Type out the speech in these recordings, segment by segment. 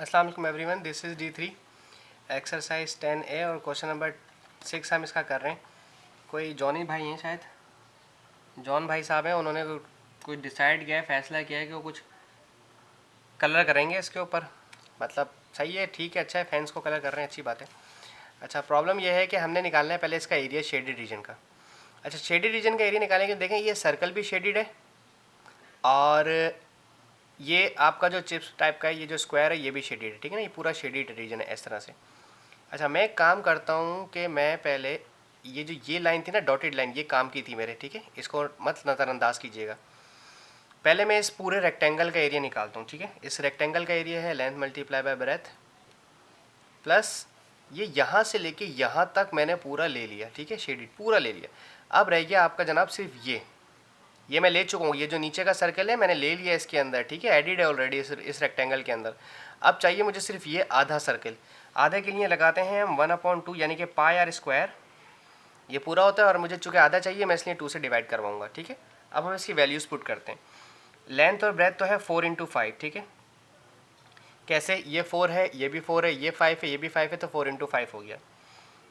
अस्सलाम वालेकुम everyone, this is D3 exercise 10A और क्वेश्चन नंबर 6 हम इसका कर रहे हैं। कोई जॉनी भाई हैं शायद, जॉन भाई साहब हैं। उन्होंने कुछ डिसाइड किया है, फैसला किया है कि वो कुछ कलर करेंगे इसके ऊपर। मतलब सही है, ठीक है, अच्छा है, फैंस को कलर कर रहे हैं, अच्छी बात है। अच्छा, प्रॉब्लम यह है कि हमने निकालना है पहले इसका एरिया शेडेड रीजन का। अच्छा, शेडेड रीजन का एरिया निकालेंगे। देखें, ये सर्कल भी शेडेड है और ये आपका जो चिप्स टाइप का है, ये जो स्क्वायर है, ये भी शेडेड है, ठीक है ना। ये पूरा शेडेड रीजन है इस तरह से। अच्छा, मैं एक काम करता हूँ कि मैं पहले ये लाइन थी ना, डॉटेड लाइन, ये काम की थी मेरे, ठीक है। इसको मत नज़रअंदाज कीजिएगा। पहले मैं इस पूरे रेक्टेंगल का एरिया निकालता हूँ, ठीक है। इस रेक्टेंगल का एरिया है length multiply by breath plus ये यहाँ से लेके यहाँ तक मैंने पूरा ले लिया, ठीक है, शेडेड पूरा ले लिया। अब रह गया आपका जनाब सिर्फ ये मैं ले चुका हूँ। ये जो नीचे का सर्कल है मैंने ले लिया इसके अंदर, ठीक है, एडिड है ऑलरेडी इस रेक्टेंगल के अंदर। अब चाहिए मुझे सिर्फ ये आधा सर्कल। आधे के लिए लगाते हैं हम 1/2 यानी कि पाई आर स्क्वायर। ये पूरा होता है और मुझे चूँकि आधा चाहिए, मैं इसलिए 2 से डिवाइड करवाऊँगा, ठीक है। अब हम इसकी वैल्यूज़ पुट करते हैं। लेंथ और ब्रेथ तो है 4 × 5, ठीक है। कैसे, ये 4 है, ये भी 4 है, ये 5 है, ये भी 5 है, तो 4 × 5 हो गया।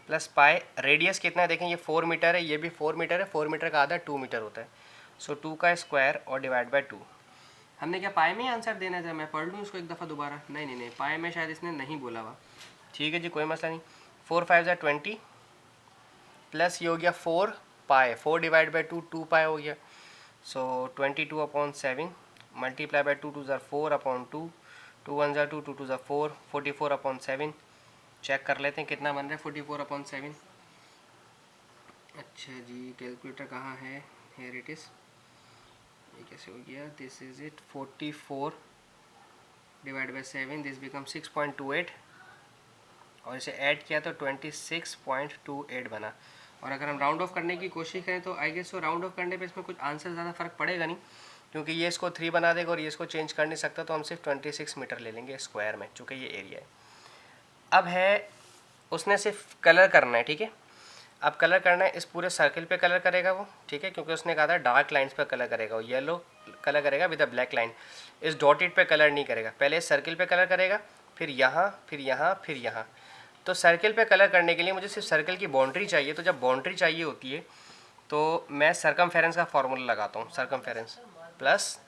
प्लस पाई, रेडियस कितना है देखें, ये 4 मीटर है, ये भी 4 मीटर है, 4 मीटर का आधा 2 मीटर होता है। सो 2 का स्क्वायर और डिवाइड बाय 2। हमने क्या पाई में ही आंसर देना था? मैं पढ़ लूँ इसको एक दफ़ा दोबारा? नहीं नहीं नहीं, पाई में शायद इसने नहीं बोला हुआ। ठीक है जी, कोई मसला नहीं। 4 5 ज़ा 20 प्लस ये हो गया 4 पाई, 4 डिवाइड बाई 2, 2 पाई हो गया। सो 22/7 मल्टीप्लाई बाई 2 2 ज़ा 4/2, 2 1 ज़ा 2, 2 2 ज़ा 4, 44/7। चेक कर लेते हैं कितना बन रहा है 44/7। अच्छा जी, कैलकुलेटर कहाँ है? Here it is. ये कैसे हो गया? This is it, 44 divide by 7, this become 6.28 और इसे ऐड किया तो 26.28 बना। और अगर हम राउंड ऑफ करने की कोशिश करें तो आई गेस राउंड ऑफ करने पे इसमें कुछ आंसर ज़्यादा फ़र्क पड़ेगा नहीं, क्योंकि ये इसको 3 बना देगा और ये इसको चेंज कर नहीं सकता, तो हम सिर्फ 26 मीटर ले लेंगे स्क्वायर में, चूँकि ये एरिया है। अब है, उसने सिर्फ कलर करना है, ठीक है। अब कलर करना है, इस पूरे सर्कल पे कलर करेगा वो, ठीक है, क्योंकि उसने कहा था डार्क लाइंस पे कलर करेगा वो, येलो कलर करेगा विद अ ब्लैक लाइन। इस डॉटेड पे कलर नहीं करेगा, पहले इस सर्कल पे कलर करेगा, फिर यहाँ, फिर यहाँ, फिर यहाँ। तो सर्कल पे कलर करने के लिए मुझे सिर्फ सर्कल की बाउंड्री चाहिए। तो जब बाउंड्री चाहिए होती है तो मैं सरकमफेरेंस का फॉर्मूला लगाता हूँ, सरकमफेरेंस प्लस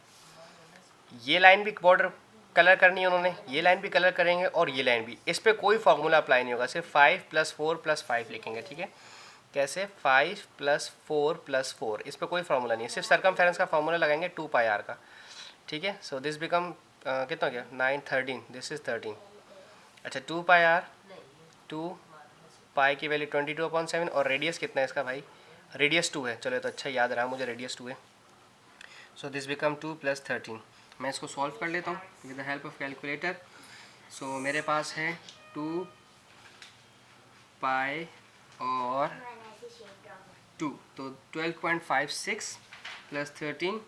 ये लाइन भी बॉर्डर कलर करनी है उन्होंने, ये लाइन भी कलर करेंगे और ये लाइन भी। इस पर कोई फार्मूला अप्लाई नहीं होगा, सिर्फ 5 + 4 + 5 लिखेंगे, ठीक है। कैसे? 5 + 4 + 4, इस पर कोई फार्मूला नहीं है, सिर्फ सरकमफेरेंस का फार्मूला लगाएंगे 2πr का, ठीक है। सो दिस बिकम कितना हो गया? 9 13, दिस इज़ 13। अच्छा, 2πr, 2 पाई की वैल्यू 22/7 और रेडियस कितना है इसका भाई? रेडियस 2 है, चलो तो अच्छा याद रहा मुझे, रेडियस 2 है। So this become 2 + 13। मैं इसको सॉल्व कर लेता हूँ with the help of calculator. So मेरे पास है 2 पाई और 2, तो 12.56 + 13,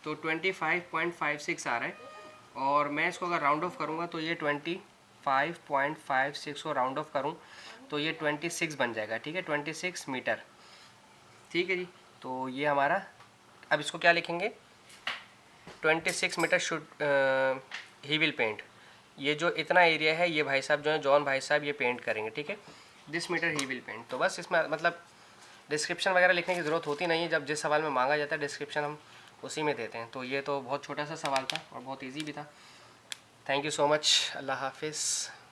तो 25.56 आ रहा है। और मैं इसको अगर राउंड ऑफ करूँगा तो ये 25.56 को राउंड ऑफ करूँ तो ये 26 बन जाएगा, ठीक है, 26 मीटर, ठीक है जी। तो ये हमारा, अब इसको क्या लिखेंगे? 26 metre should he will paint. ये जो इतना एरिया है, ये भाई साहब जो है, जॉन भाई साहब, ये पेंट करेंगे, ठीक है। This metre he will paint. तो बस इसमें मतलब डिस्क्रिप्शन वगैरह लिखने की ज़रूरत होती नहीं है, जब जिस सवाल में मांगा जाता है डिस्क्रिप्शन हम उसी में देते हैं। तो ये तो बहुत छोटा सा सवाल था और बहुत ईजी भी था। थैंक यू सो मच, अल्लाह हाफिज़।